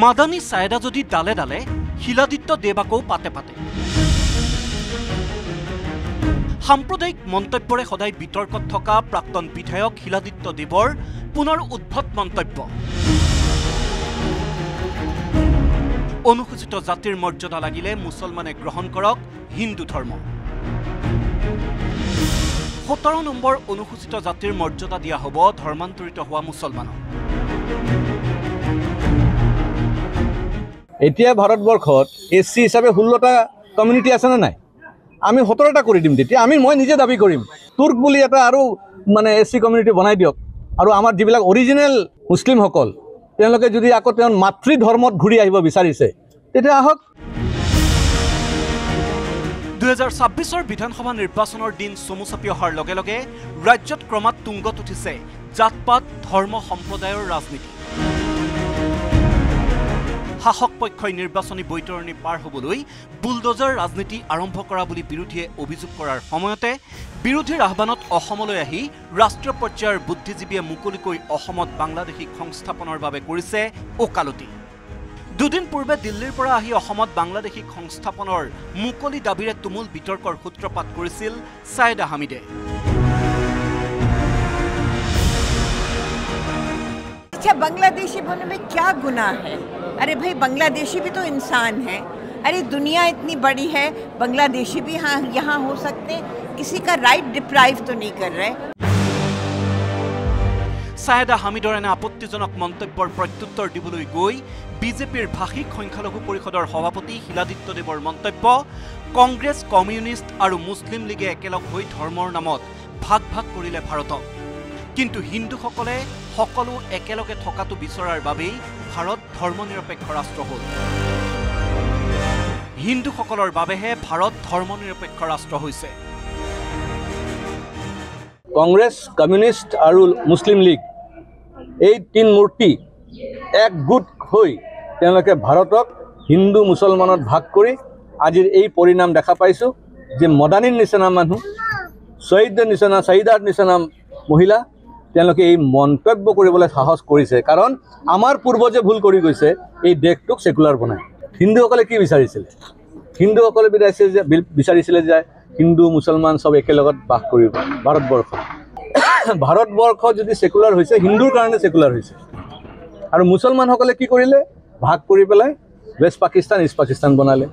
মাদানী সায়েদা যদি ডালে ডালে শিলাদিত্য দেৱ আকৌ পাতে পাতে সাম্প্ৰদায়িক মন্তব্যৰে সদায় বিতৰ্কত থকা প্ৰাক্তন বিধায়ক শিলাদিত্য দেৱৰ পুনৰ উদ্ভট মন্তব্য অনুসূচিত জাতিৰ মৰ্যাদা লাগিলে মুছলমানে গ্ৰহণ কৰক হিন্দু ধৰ্ম 17 নম্বৰ অনুসূচিত জাতিৰ মৰ্যাদা দিয়া হ'ব ধৰ্মান্তৰিত হোৱা মুছলমানক এতিয়া ভাৰতবৰ্ষত এসসি হিচাপে 16টা কমিউনিটি আছে না নাই আমি 17টা কৰি দিম তেতিয়া মই নিজে দাবী কৰিম তুৰ্ক বুলি এটা আৰু মানে এসসি কমিউনিটি বনাই দিয়ক আৰু আমাৰ যিবিলাক অৰিজিনেল মুছলিম সকল তেওঁলোকে যদি আকৌ তেওঁৰ মাতৃ ধৰ্মত ঘূৰি আহিব বিচাৰিছে তেতিয়া আহক 2026 বিধানসভা নিৰ্বাচনৰ দিন চমু চাপি অহাৰ লগে লগে ৰাজ্যত ক্ৰমাৎ তুংগত উঠিছে জাতপাত ধৰ্ম সম্প্ৰদায়ৰ ৰাজনীতি শাসক পক্ষই নিৰ্বাচনী বৈতৰণি পাৰ হ'বলৈ বুলডোজাৰ ৰাজনীতি আৰম্ভ কৰা বুলি বিৰোধীয়ে অভিযোগ কৰাৰ সময়তে বিৰোধীৰ আহ্বানত অসমলৈ আহি ৰাষ্ট্ৰীয় পৰ্যায়ৰ বুদ্ধিজীৱীয়ে মুকলিকৈ অসমত বাংলাদেশী সংস্থাপনৰ বাবে কৰিছে ওকালতি দুদিন পূৰ্বে দিল্লীৰ পৰা আহি অসমত বাংলাদেশী সংস্থাপনৰ মুকলি দাবীৰে তুমুল বিতৰ্কৰ সূত্ৰপাত কৰিছিল সায়েদা হামিদে अच्छा बांग्लादेशी बोलने में क्या गुनाह है अरे भाई बांग्लादेशी भी तो इंसान है अरे दुनिया इतनी बड़ी है बांग्लादेशी भी यहाँ हो सकते किसी का राइट डिप्राइव तो नहीं कर रहे সায়েদা হামিদৰ এনে আপত্তিজনক মন্তব্যৰ প্ৰত্যুত্তৰ দিবলৈ গৈ বিজেপিৰ ভাষিক সংখ্যালঘু পৰিষদৰ সভাপতি শিলাদিত্য দেৱৰ মন্তব্য কংগ্ৰেছ কমিউনিষ্ট আৰু মুছলিম লীগে একেলগ হৈ ধৰ্মৰ নামত ভাগ ভাগ কৰিলে ভাৰতক কিন্তু হিন্দুসকলে সকলো একেলগে থকাটো বিচৰাৰ বাবেই ভাৰত ধৰ্মনিৰপেক্ষ ৰাষ্ট্ৰ হ'ল হিন্দুসকলৰ বাবেহে ভাৰত ধৰ্মনিৰপেক্ষ ৰাষ্ট্ৰ হৈছে কংগ্ৰেছ কমিউনিষ্ট আৰু মুছলিম লীগ এই তিন মূৰ্তি একগোট হৈ তেওঁলোকে ভাৰতক হিন্দু মুছলমানত ভাগ কৰি আজিৰ এই পৰিণাম দেখা পাইছো যে মদানীৰ নিচিনা মানুহ শহীদাৰ নিচিনা মহিলা তেওঁলোকে এই মন্তব্য কৰিবলৈ সাহস কৰিছে কাৰণ আমাৰ পূৰ্বজে ভুল কৰি গৈছে এই দেশটোক সেকুলাৰ বনাই হিন্দুসকলে কি হিন্দুসকলে বিচাৰিছিলে যে হিন্দু মুছলমান সব একেলগত বাস কৰিব ভাৰতবৰ্ষ যদি সেকুলাৰ হৈছে হিন্দুৰ কাৰণে সেকুলাৰ হৈছে আৰু মুছলমানসকলে কি কৰিলে ভাগ কৰি পেলাই ৱেষ্ট পাকিস্তান ইষ্ট পাকিস্তান বনালে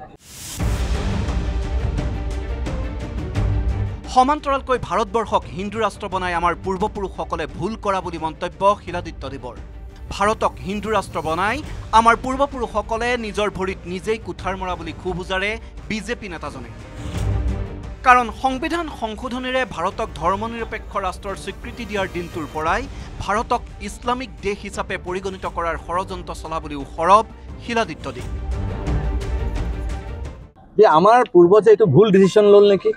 সমান্তৰালকৈ ভাৰতবৰ্ষক হিন্দু ৰাষ্ট্ৰ বনাই আমাৰ পূৰ্বপুৰুষসকলে ভুল কৰা বুলি মন্তব্য শিলাদিত্য দেৱৰ ভাৰতক হিন্দু ৰাষ্ট্ৰ বনাই আমাৰ পূৰ্বপুৰুষসকলে নিজৰ ভৰিত নিজেই কুঠাৰ মৰা বুলি খুবুজাৰে বিজেপি নেতাজনে কাৰণ সংবিধান সংশোধনীৰে ভাৰতক ধৰ্মনিৰপেক্ষ ৰাষ্ট্ৰৰ স্বীকৃতি দিয়াৰ দিনটোৰ পৰাই ভাৰতক ইছলামিক দেশ হিচাপে পৰিগণিত কৰাৰ ষড়যন্ত্ৰ চলা বুলিও সৰব শিলাদিত্য দেৱ যে আমাৰ পূৰ্বজে এইটো ভুল ডিসিশন লল নেকি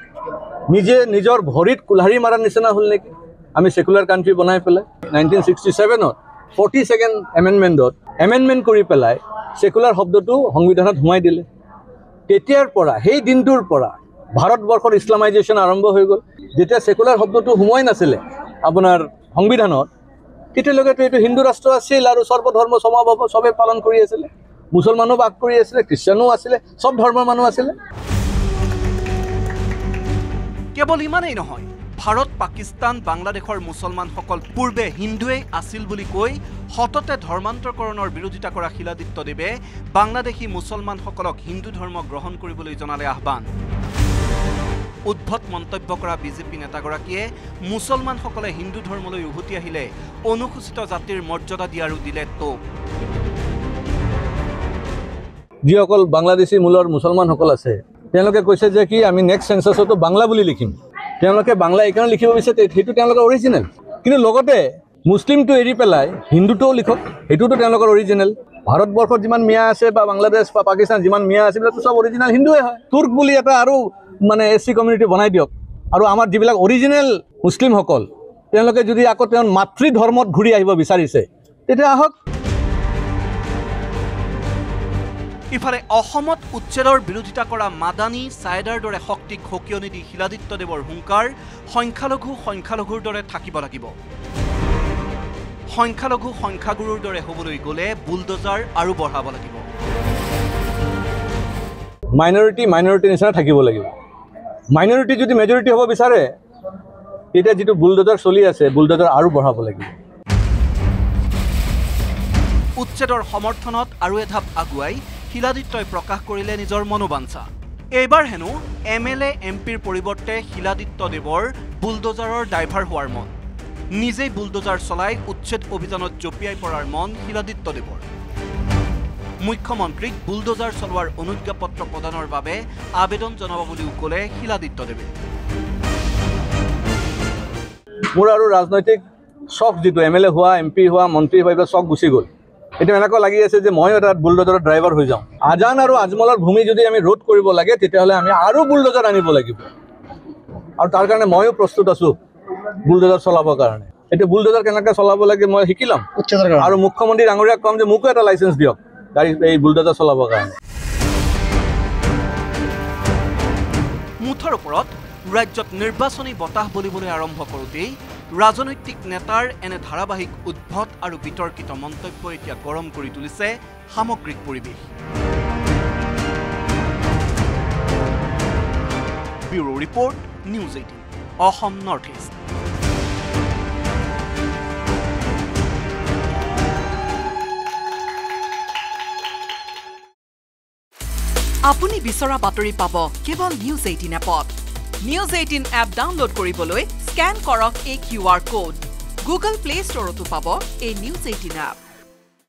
নিজে নিজৰ ভৰিত কুলহাৰি মাৰাৰ নিচিনা হ'ল নেকি আমি সেকুলাৰ কান্ট্ৰি বনাই পেলাই 1967 ত 42nd এমেণ্ডমেণ্ট কৰি পেলাই সেকুলাৰ শব্দটো সংবিধানত সোমাই দিলে তেতিয়াৰ পৰা সেই দিনটোৰ পৰা ভাৰতবৰ্ষৰ ইছলামাইজেশ্যন আৰম্ভ হৈ গ'ল যেতিয়া সেকুলাৰ শব্দটো সোমাই নাছিলে আপোনাৰ সংবিধানত তেতিয়ালৈকে এইটো হিন্দু ৰাষ্ট্ৰ আছিল আৰু সৰ্বধৰ্ম সমাভাৱ সবে পালন কৰি আছিল মুছলমানো বাস কৰি আছিল খ্ৰীষ্টানো আছিল সব ধৰ্মৰ মানুহ আছিল কেৱল ইমানেই নহয় ভাৰত পাকিস্তান বাংলাদেশৰ মুছলমানসকল পূৰ্বে হিন্দুৱেই আছিল বুলি কৈ সততে ধৰ্মান্তৰকৰণৰ বিৰোধিতা কৰা শিলাদিত্য দেৱে বাংলাদেশী মুছলমানসকলক হিন্দু ধৰ্ম গ্ৰহণ কৰিবলৈ জনালে আহ্বান উদ্ভট মন্তব্য কৰা বিজেপি নেতাগৰাকীয়ে মুছলমানসকলে হিন্দু ধৰ্মলৈ উভতি আহিলে অনুসূচিত জাতিৰ মৰ্যাদা দিয়াৰো দিলে তোপ যিসকল বাংলাদেশী মূলৰ মুছলমানসকল আছে তেওঁলোকে কৈছে যে কি আমি নেক্সট সেন্সাসতো বাংলা বুলি লিখিম তেওঁলোকে বাংলা এইকাৰণে লিখিব বিচাৰে সেইটো তেওঁলোকৰ অৰিজিনেল কিন্তু লগতে মুছলিমটো এৰি পেলাই হিন্দুটোও লিখক সেইটোতো তেওঁলোকৰ অৰিজিনেল ভাৰতবৰ্ষত যিমান মিয়া আছে বা বাংলাদেশ বা পাকিস্তান যিমান মিয়া আছে এইটো সব অৰিজিনেল হিন্দুৱে হয় তুৰ্ক বুলি এটা আৰু মানে এসসি কমিউনিটি বনাই দিয়ক আৰু আমাৰ যিবিলাক অৰিজিনেল মুছলিম সকল তেওঁলোকে যদি আকৌ তেওঁৰ মাতৃ ধৰ্মত ঘূৰি আহিব বিচাৰিছে তেতিয়া আহক ইফালে অসমত উচ্ছেদৰ বিৰোধিতা কৰা মাদানী সায়েদাৰ দৰে শক্তিক হকিয়নি দি শিলাদিত্য দেৱৰ হুংকাৰ সংখ্যালঘুৰ দৰে থাকিব লাগিব সংখ্যালঘু সংখ্যাগুৰুৰ দৰে হ'বলৈ গ'লে বুলডোজাৰ আৰু বঢ়াব লাগিব মাইনৰিটি নিচিনা থাকিব লাগিব মাইনৰিটি যদি মেজৰিটি হ'ব বিচাৰে তেতিয়া যিটো বুলডোজাৰ চলি আছে বুলডোজাৰ আৰু বঢ়াব লাগিব উচ্ছেদৰ সমৰ্থনত আৰু এধাপ আগুৱাই শিলাদিত্যই প্ৰকাশ কৰিলে নিজৰ মনোবাঞ্ছা এইবাৰ হেনো MLA MPৰ পৰিৱৰ্তে শিলাদিত্যদেৱৰ বুলডোজাৰৰ ড্ৰাইভাৰ হোৱাৰ মন নিজেই বুলডোজাৰ চলাই উচ্ছেদ অভিযানত জঁপিয়াই পৰাৰ মন শিলাদিত্যদেৱৰ মুখ্যমন্ত্ৰীক বুলডোজাৰ চলোৱাৰ অনুজ্ঞাপত্ৰ প্ৰদানৰ বাবে আবেদন জনাব বুলিও ক'লে শিলাদিত্যদেৱে মোৰ আৰু ৰাজনৈতিক চখ যিটো MLA হোৱা MP হোৱা মন্ত্ৰী হোৱা চখ গুচি গ'ল এতিয়া এনেকুৱা লাগি আছে যে মই এটা বুলডোজাৰৰ ড্ৰাইভাৰ হৈ যাওঁ আজান আৰু আজমলৰ ভূমি যদি আমি ৰোধ কৰিব লাগে তেতিয়াহ'লে আমি আৰু বুলডোজাৰ আনিব লাগিব আৰু তাৰ কাৰণে ময়ো প্ৰস্তুত আছোঁ বুলডোজাৰ চলাবৰ কাৰণে এতিয়া বুলডোজাৰ কেনেকৈ চলাব লাগে মই শিকিলাম আৰু মুখ্যমন্ত্ৰী ডাঙৰীয়াক ক'ম যে মোকো এটা লাইচেঞ্চ দিয়ক গাড়ী এই বুলডোজাৰ চলাবৰ কাৰণে মুঠৰ ওপৰত ৰাজ্যত নিৰ্বাচনী বতাহ বলিবলৈ আৰম্ভ কৰোঁতেই ৰাজনৈতিক নেতাৰ এনে ধাৰাবাহিক উদ্ভট আৰু বিতৰ্কিত মন্তব্য এতিয়া গৰম কৰি তুলিছে সামগ্ৰিক পৰিৱেশ bureau report news 18 Assam north east আপুনি বিচৰা বাতৰি পাব কেৱল নিউজ 18 এপত নিউজ 18 এপ ডাউনলোড কৰিবলৈ স্ক্যান কৰক এই QR কোড গুগল প্লে ষ্টৰতো পাব এই নিউজ 18 এপ